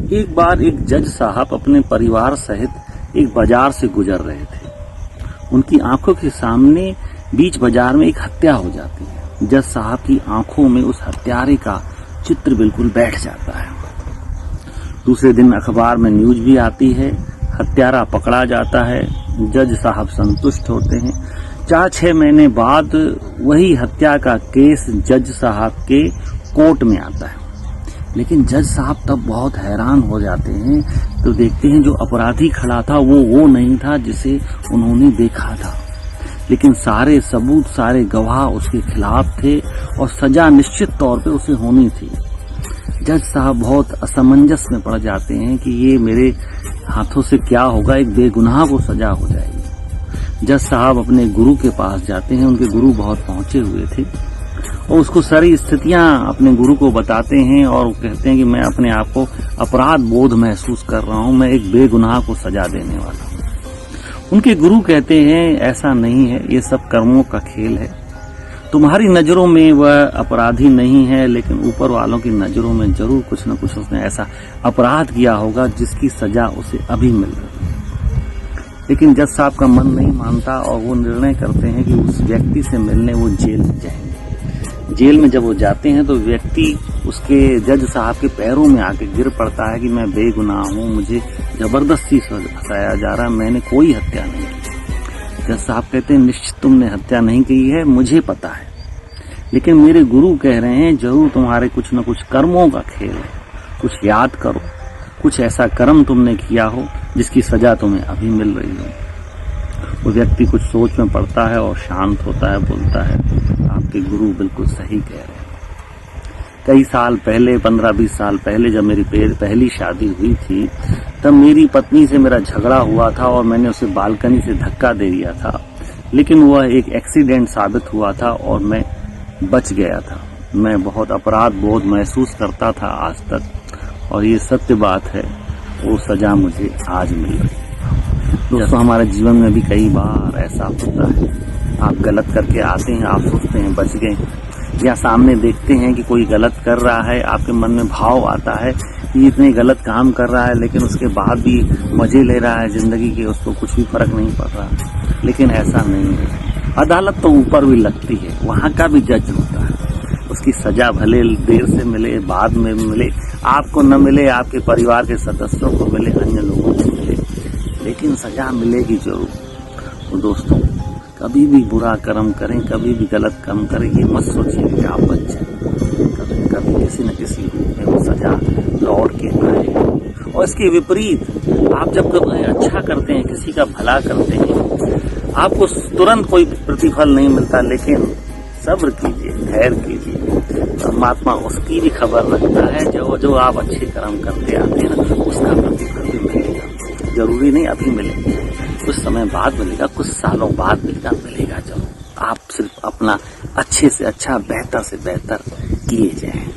एक बार एक जज साहब अपने परिवार सहित एक बाजार से गुजर रहे थे। उनकी आंखों के सामने बीच बाजार में एक हत्या हो जाती है। जज साहब की आंखों में उस हत्यारे का चित्र बिल्कुल बैठ जाता है। दूसरे दिन अखबार में न्यूज भी आती है, हत्यारा पकड़ा जाता है। जज साहब संतुष्ट होते हैं। 4-6 महीने बाद वही हत्या का केस जज साहब के कोर्ट में आता है। लेकिन जज साहब तब बहुत हैरान हो जाते हैं, तो देखते हैं जो अपराधी खड़ा था वो नहीं था जिसे उन्होंने देखा था। लेकिन सारे सबूत, सारे गवाह उसके खिलाफ थे और सजा निश्चित तौर पे उसे होनी थी। जज साहब बहुत असमंजस में पड़ जाते हैं कि ये मेरे हाथों से क्या होगा, एक बेगुनाह को सजा हो जाएगी। जज साहब अपने गुरु के पास जाते हैं। उनके गुरु बहुत पहुंचे हुए थे और उसको सारी स्थितियां अपने गुरु को बताते हैं और कहते हैं कि मैं अपने आप को अपराध बोध महसूस कर रहा हूं, मैं एक बेगुनाह को सजा देने वाला हूं। उनके गुरु कहते हैं ऐसा नहीं है, ये सब कर्मों का खेल है। तुम्हारी नजरों में वह अपराधी नहीं है, लेकिन ऊपर वालों की नजरों में जरूर कुछ न कुछ उसने ऐसा अपराध किया होगा जिसकी सजा उसे अभी मिल रही है। लेकिन जज साहब का मन नहीं मानता और वो निर्णय करते हैं कि उस व्यक्ति से मिलने वो जेल में जाएंगे। जेल में जब वो जाते हैं तो व्यक्ति उसके जज साहब के पैरों में आके गिर पड़ता है कि मैं बेगुनाह हूं, मुझे जबरदस्ती फंसाया जा रहा है, मैंने कोई हत्या नहीं की। जज साहब कहते हैं निश्चित तुमने हत्या नहीं की है, मुझे पता है, लेकिन मेरे गुरु कह रहे हैं जरूर तुम्हारे कुछ न कुछ कर्मों का खेल है। कुछ याद करो, कुछ ऐसा कर्म तुमने किया हो जिसकी सजा तुम्हें अभी मिल रही हो। वो व्यक्ति कुछ सोच में पड़ता है और शांत होता है, बोलता है आपके गुरु बिल्कुल सही कह रहे हैं। कई साल पहले, 15-20 साल पहले जब मेरी पहली शादी हुई थी, तब मेरी पत्नी से मेरा झगड़ा हुआ था और मैंने उसे बालकनी से धक्का दे दिया था। लेकिन वह एक एक्सीडेंट साबित हुआ था और मैं बच गया था। मैं बहुत अपराध बोध महसूस करता था आज तक, और ये सत्य बात है, वो सजा मुझे आज मिल रही है। दोस्तों, हमारे जीवन में भी कई बार ऐसा होता है। आप गलत करके आते हैं, आप सोचते हैं बच गए, या सामने देखते हैं कि कोई गलत कर रहा है, आपके मन में भाव आता है कि इतने गलत काम कर रहा है लेकिन उसके बाद भी मजे ले रहा है जिंदगी के, उसको कुछ भी फर्क नहीं पड़ रहा। लेकिन ऐसा नहीं है। अदालत तो ऊपर भी लगती है, वहां का भी जज होता है। उसकी सजा भले देर से मिले, बाद में मिले, आपको न मिले, आपके परिवार के सदस्यों को मिले, अन्य लोगों को मिले, लेकिन सजा मिलेगी जरूर। तो दोस्तों, कभी भी बुरा कर्म करें, कभी भी गलत कर्म करें, ये मत सोचिए कि आप बच जाएं। कभी न कभी किसी न किसी रूप में वो सजा लौट के आए। और इसके विपरीत आप जब कभी अच्छा करते हैं, किसी का भला करते हैं, आपको तुरंत कोई प्रतिफल नहीं मिलता, लेकिन सब्र कीजिए, धैर्य कीजिए। परमात्मा उसकी भी खबर रखता है जो आप अच्छे कर्म करते आते हैं ना, उसका प्रतिफल भी मिलेगा। जरूरी नहीं अभी मिलेगा, कुछ समय बाद मिलेगा, कुछ सालों बाद मिलेगा जरूर। आप सिर्फ अपना अच्छे से अच्छा, बेहतर से बेहतर किए जाएं।